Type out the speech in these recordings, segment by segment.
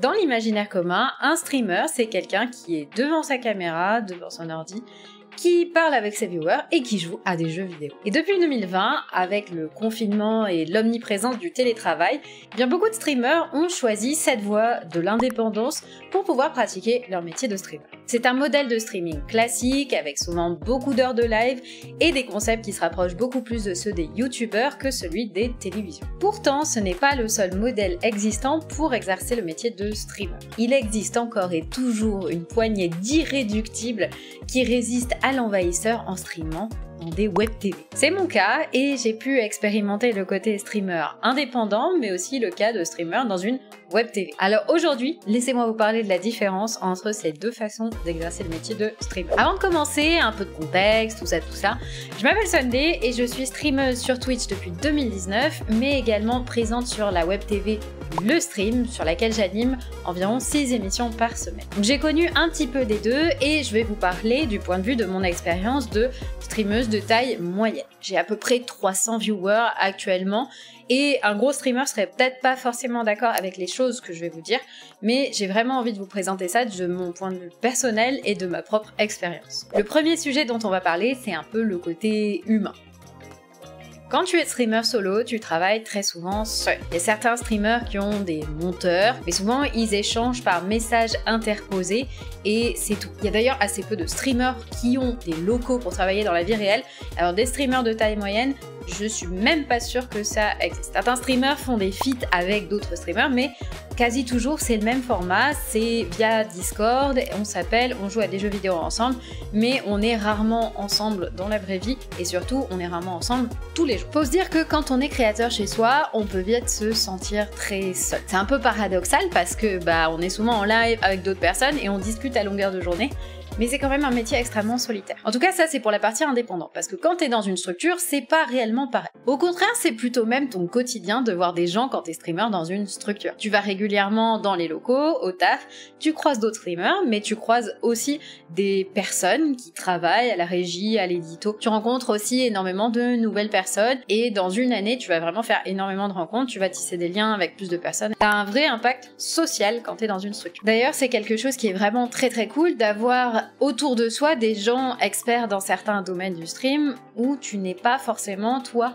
Dans l'imaginaire commun, un streamer, c'est quelqu'un qui est devant sa caméra, devant son ordi, qui parle avec ses viewers et qui joue à des jeux vidéo. Et depuis 2020, avec le confinement et l'omniprésence du télétravail, bien beaucoup de streamers ont choisi cette voie de l'indépendance pour pouvoir pratiquer leur métier de streamer. C'est un modèle de streaming classique avec souvent beaucoup d'heures de live et des concepts qui se rapprochent beaucoup plus de ceux des youtubeurs que celui des télévisions. Pourtant, ce n'est pas le seul modèle existant pour exercer le métier de streamer. Il existe encore et toujours une poignée d'irréductibles qui résistent à l'envahisseur en streamant dans des web TV. C'est mon cas et j'ai pu expérimenter le côté streamer indépendant mais aussi le cas de streamer dans une web TV. Alors aujourd'hui, laissez-moi vous parler de la différence entre ces deux façons d'exercer le métier de streamer. Avant de commencer, un peu de contexte, tout ça, je m'appelle Sunday et je suis streameuse sur Twitch depuis 2019 mais également présente sur la web TV Le Stream sur laquelle j'anime environ 6 émissions par semaine. Donc j'ai connu un petit peu des deux et je vais vous parler du point de vue de mon expérience de streameuse de taille moyenne. J'ai à peu près 300 viewers actuellement et un gros streamer serait peut-être pas forcément d'accord avec les choses que je vais vous dire, mais j'ai vraiment envie de vous présenter ça de mon point de vue personnel et de ma propre expérience. Le premier sujet dont on va parler, c'est un peu le côté humain. Quand tu es streamer solo, tu travailles très souvent seul. Il y a certains streamers qui ont des monteurs, mais souvent ils échangent par message interposé et c'est tout. Il y a d'ailleurs assez peu de streamers qui ont des locaux pour travailler dans la vie réelle. Alors des streamers de taille moyenne, je suis même pas sûre que ça existe. Certains streamers font des feats avec d'autres streamers, mais quasi toujours c'est le même format, c'est via Discord, on s'appelle, on joue à des jeux vidéo ensemble, mais on est rarement ensemble dans la vraie vie et surtout on est rarement ensemble tous les jours. Faut se dire que quand on est créateur chez soi, on peut vite se sentir très seul. C'est un peu paradoxal parce que on est souvent en live avec d'autres personnes et on discute à longueur de journée. Mais c'est quand même un métier extrêmement solitaire. En tout cas, ça c'est pour la partie indépendante, parce que quand t'es dans une structure, c'est pas réellement pareil. Au contraire, c'est plutôt même ton quotidien de voir des gens quand t'es streamer dans une structure. Tu vas régulièrement dans les locaux, au taf, tu croises d'autres streamers, mais tu croises aussi des personnes qui travaillent à la régie, à l'édito. Tu rencontres aussi énormément de nouvelles personnes, et dans une année, tu vas vraiment faire énormément de rencontres, tu vas tisser des liens avec plus de personnes. T'as un vrai impact social quand t'es dans une structure. D'ailleurs, c'est quelque chose qui est vraiment très très cool d'avoir autour de soi des gens experts dans certains domaines du stream où tu n'es pas forcément toi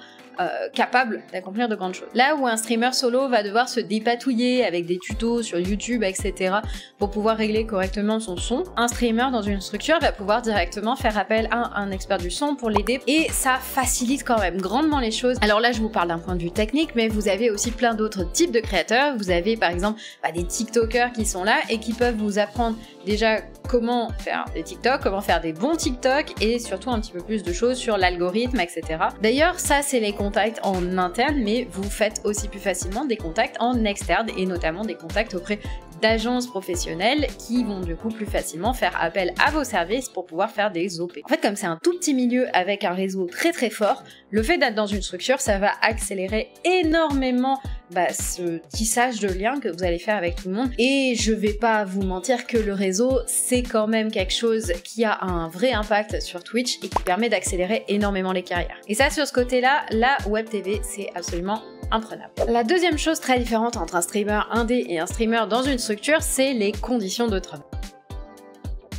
capable d'accomplir de grandes choses. Là où un streamer solo va devoir se dépatouiller avec des tutos sur YouTube, etc. pour pouvoir régler correctement son son, un streamer dans une structure va pouvoir directement faire appel à un expert du son pour l'aider et ça facilite quand même grandement les choses. Alors là, je vous parle d'un point de vue technique, mais vous avez aussi plein d'autres types de créateurs. Vous avez par exemple des TikTokers qui sont là et qui peuvent vous apprendre déjà comment faire des TikTok, comment faire des bons TikTok et surtout un petit peu plus de choses sur l'algorithme, etc. D'ailleurs, ça c'est les contacts en interne, mais vous faites aussi plus facilement des contacts en externe et notamment des contacts auprès d'agences professionnelles qui vont du coup plus facilement faire appel à vos services pour pouvoir faire des OP. En fait, comme c'est un tout petit milieu avec un réseau très très fort, le fait d'être dans une structure, ça va accélérer énormément ce tissage de liens que vous allez faire avec tout le monde. Et je vais pas vous mentir que le réseau, c'est quand même quelque chose qui a un vrai impact sur Twitch et qui permet d'accélérer énormément les carrières. Et ça, sur ce côté-là, la Web TV, c'est absolument imprenable. La deuxième chose très différente entre un streamer indé et un streamer dans une structure, c'est les conditions de travail.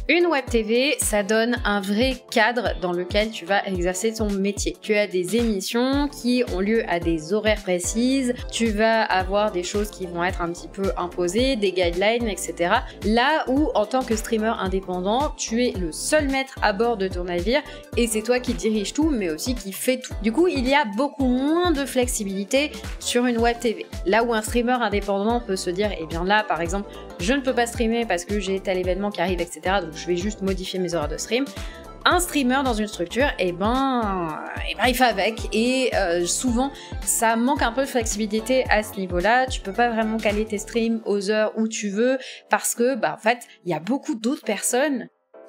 Une web TV, ça donne un vrai cadre dans lequel tu vas exercer ton métier. Tu as des émissions qui ont lieu à des horaires précises, tu vas avoir des choses qui vont être un petit peu imposées, des guidelines, etc. Là où, en tant que streamer indépendant, tu es le seul maître à bord de ton navire et c'est toi qui dirige tout, mais aussi qui fait tout. Du coup, il y a beaucoup moins de flexibilité sur une web TV. Là où un streamer indépendant peut se dire, eh bien là, par exemple, je ne peux pas streamer parce que j'ai tel événement qui arrive, etc. Donc je vais juste modifier mes horaires de stream. Un streamer dans une structure, il fait avec et souvent ça manque un peu de flexibilité à ce niveau-là. Tu peux pas vraiment caler tes streams aux heures où tu veux parce que en fait il y a beaucoup d'autres personnes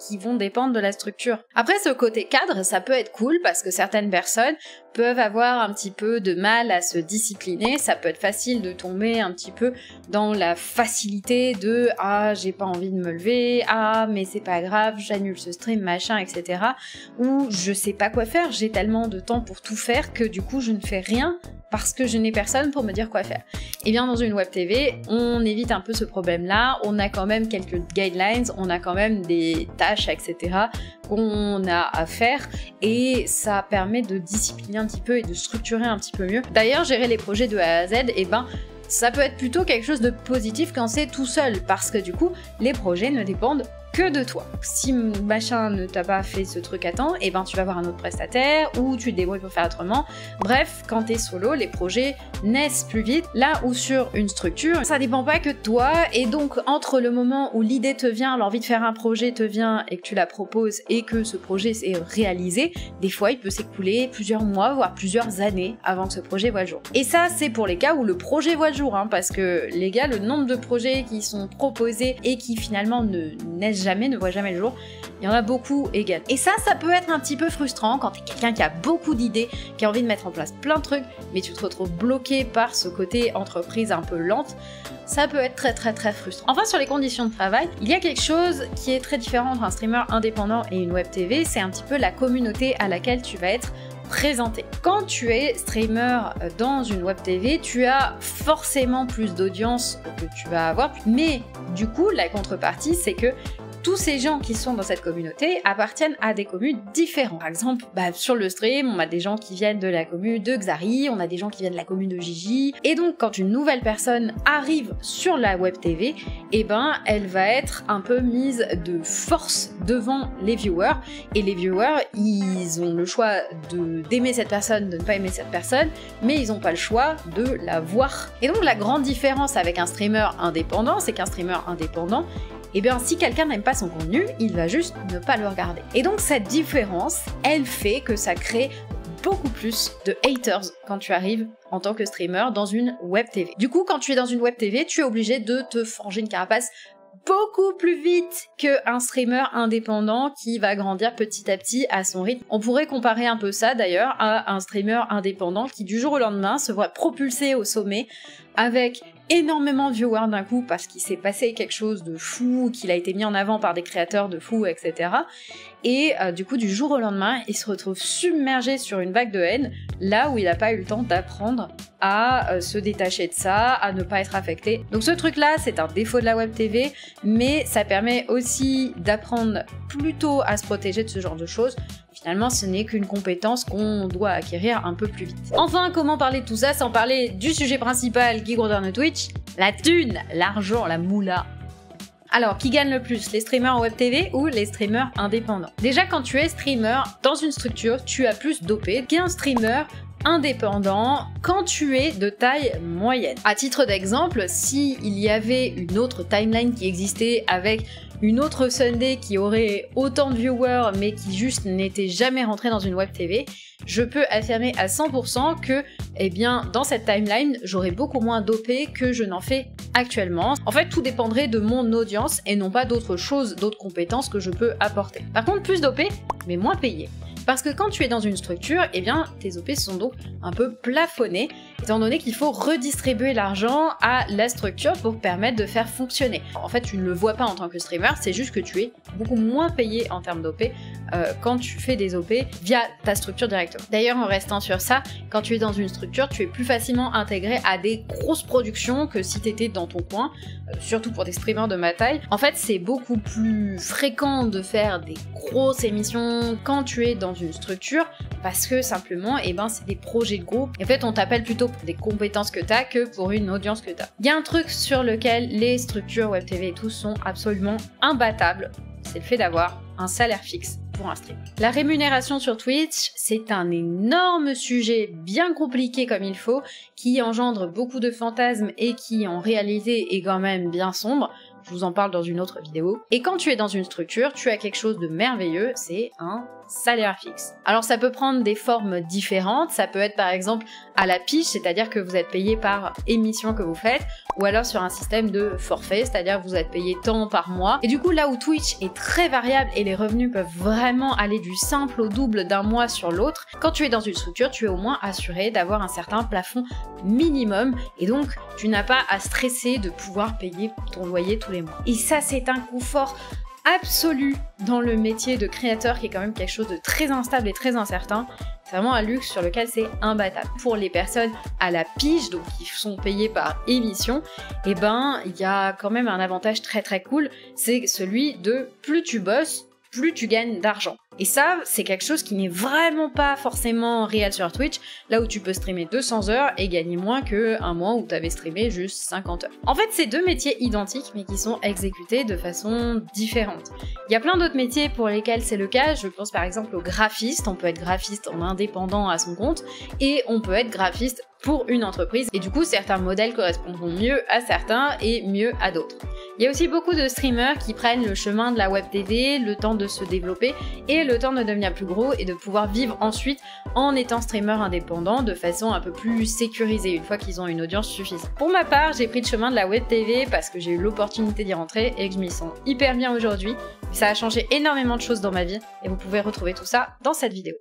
qui vont dépendre de la structure. Après, ce côté cadre, ça peut être cool parce que certaines personnes peuvent avoir un petit peu de mal à se discipliner. Ça peut être facile de tomber un petit peu dans la facilité de « Ah, j'ai pas envie de me lever. Ah, mais c'est pas grave, j'annule ce stream, machin, etc. » Ou « Je sais pas quoi faire, j'ai tellement de temps pour tout faire que du coup, je ne fais rien parce que je n'ai personne pour me dire quoi faire. Et bien dans une web TV, on évite un peu ce problème-là, on a quand même quelques guidelines, on a quand même des tâches, etc. qu'on a à faire et ça permet de discipliner un petit peu et de structurer un petit peu mieux. D'ailleurs, gérer les projets de A à Z, et ben ça peut être plutôt quelque chose de positif quand c'est tout seul, parce que du coup, les projets ne dépendent que de toi. Si machin ne t'a pas fait ce truc à temps, et ben tu vas voir un autre prestataire ou tu te débrouilles pour faire autrement. Bref, quand t'es solo, les projets naissent plus vite. Là où sur une structure, ça dépend pas que de toi, et donc entre le moment où l'idée te vient, l'envie de faire un projet te vient et que tu la proposes et que ce projet est réalisé, des fois il peut s'écouler plusieurs mois, voire plusieurs années avant que ce projet voit le jour. Et ça, c'est pour les cas où le projet voit le jour, hein, parce que les gars, le nombre de projets qui sont proposés et qui finalement ne naissent jamais, ne voit jamais le jour, il y en a beaucoup également. Et ça peut être un petit peu frustrant quand t'es quelqu'un qui a beaucoup d'idées, qui a envie de mettre en place plein de trucs, mais tu te retrouves bloqué par ce côté entreprise un peu lente. Ça peut être très frustrant. Enfin, sur les conditions de travail, il y a quelque chose qui est très différent entre un streamer indépendant et une web TV, c'est un petit peu la communauté à laquelle tu vas être présenté. Quand tu es streamer dans une web TV, tu as forcément plus d'audience que tu vas avoir, mais du coup, la contrepartie, c'est que tous ces gens qui sont dans cette communauté appartiennent à des communes différentes. Par exemple, sur le stream, on a des gens qui viennent de la commune de Xari, on a des gens qui viennent de la commune de Gigi, et donc quand une nouvelle personne arrive sur la web TV, et ben elle va être un peu mise de force devant les viewers, et les viewers, ils ont le choix d'aimer cette personne, de ne pas aimer cette personne, mais ils n'ont pas le choix de la voir. Et donc la grande différence avec un streamer indépendant, c'est qu'un streamer indépendant, et bien si quelqu'un n'aime pas son contenu, il va juste ne pas le regarder. Et donc cette différence, elle fait que ça crée beaucoup plus de haters quand tu arrives en tant que streamer dans une web TV. Du coup, quand tu es dans une web TV, tu es obligé de te forger une carapace beaucoup plus vite qu'un streamer indépendant qui va grandir petit à petit à son rythme. On pourrait comparer un peu ça d'ailleurs à un streamer indépendant qui du jour au lendemain se voit propulsé au sommet avec énormément de viewers d'un coup parce qu'il s'est passé quelque chose de fou, qu'il a été mis en avant par des créateurs de fous, etc. Et du coup, du jour au lendemain, il se retrouve submergé sur une vague de haine, là où il n'a pas eu le temps d'apprendre à se détacher de ça, à ne pas être affecté. Donc ce truc-là, c'est un défaut de la web TV, mais ça permet aussi d'apprendre plus tôt à se protéger de ce genre de choses. Finalement, ce n'est qu'une compétence qu'on doit acquérir un peu plus vite. Enfin, comment parler de tout ça sans parler du sujet principal qui gouverne Twitch, la thune, l'argent, la moula. Alors, qui gagne le plus, les streamers en web TV ou les streamers indépendants? Déjà, quand tu es streamer dans une structure, tu as plus d'OP qu'un streamer indépendant quand tu es de taille moyenne. À titre d'exemple, s'il y avait une autre timeline qui existait avec une autre Sunday qui aurait autant de viewers mais qui juste n'était jamais rentrée dans une web TV, je peux affirmer à 100% que, eh bien, dans cette timeline, j'aurais beaucoup moins d'OP que je n'en fais actuellement. En fait, tout dépendrait de mon audience et non pas d'autres choses, d'autres compétences que je peux apporter. Par contre, plus d'OP, mais moins payé. Parce que quand tu es dans une structure, eh bien, tes OP sont donc un peu plafonnés, étant donné qu'il faut redistribuer l'argent à la structure pour permettre de faire fonctionner. En fait, tu ne le vois pas en tant que streamer, c'est juste que tu es beaucoup moins payé en termes d'OP quand tu fais des OP via ta structure directement. D'ailleurs, en restant sur ça, quand tu es dans une structure, tu es plus facilement intégré à des grosses productions que si tu étais dans ton coin, surtout pour des streamers de ma taille. En fait, c'est beaucoup plus fréquent de faire des grosses émissions quand tu es dans une structure parce que simplement, eh ben, c'est des projets de groupe. En fait, on t'appelle plutôt pour des compétences que t'as que pour une audience que t'as. Il y a un truc sur lequel les structures web TV et tout sont absolument imbattables, c'est le fait d'avoir un salaire fixe pour un stream. La rémunération sur Twitch, c'est un énorme sujet bien compliqué comme il faut, qui engendre beaucoup de fantasmes et qui en réalité est quand même bien sombre. Je vous en parle dans une autre vidéo. Et quand tu es dans une structure, tu as quelque chose de merveilleux, c'est un salaire fixe. Alors ça peut prendre des formes différentes, ça peut être par exemple à la pige, c'est-à-dire que vous êtes payé par émission que vous faites, ou alors sur un système de forfait, c'est-à-dire que vous êtes payé tant par mois. Et du coup, là où Twitch est très variable et les revenus peuvent vraiment aller du simple au double d'un mois sur l'autre, quand tu es dans une structure, tu es au moins assuré d'avoir un certain plafond minimum, et donc tu n'as pas à stresser de pouvoir payer ton loyer tous les mois. Et ça, c'est un confort absolu dans le métier de créateur qui est quand même quelque chose de très instable et très incertain. vraiment un luxe sur lequel c'est imbattable. Pour les personnes à la pige, donc qui sont payées par émission, et ben il y a quand même un avantage très très cool, c'est celui de plus tu bosses, plus tu gagnes d'argent. Et ça, c'est quelque chose qui n'est vraiment pas forcément réel sur Twitch, là où tu peux streamer 200 heures et gagner moins qu'un mois où tu avais streamé juste 50 heures. En fait, c'est deux métiers identiques, mais qui sont exécutés de façon différente. Il y a plein d'autres métiers pour lesquels c'est le cas, je pense par exemple au graphiste, on peut être graphiste en indépendant à son compte, et on peut être graphiste pour une entreprise, et du coup certains modèles correspondront mieux à certains et mieux à d'autres. Il y a aussi beaucoup de streamers qui prennent le chemin de la web TV, le temps de se développer et le temps de devenir plus gros et de pouvoir vivre ensuite en étant streamer indépendant de façon un peu plus sécurisée une fois qu'ils ont une audience suffisante. Pour ma part, j'ai pris le chemin de la web TV parce que j'ai eu l'opportunité d'y rentrer et que je m'y sens hyper bien aujourd'hui. Ça a changé énormément de choses dans ma vie et vous pouvez retrouver tout ça dans cette vidéo.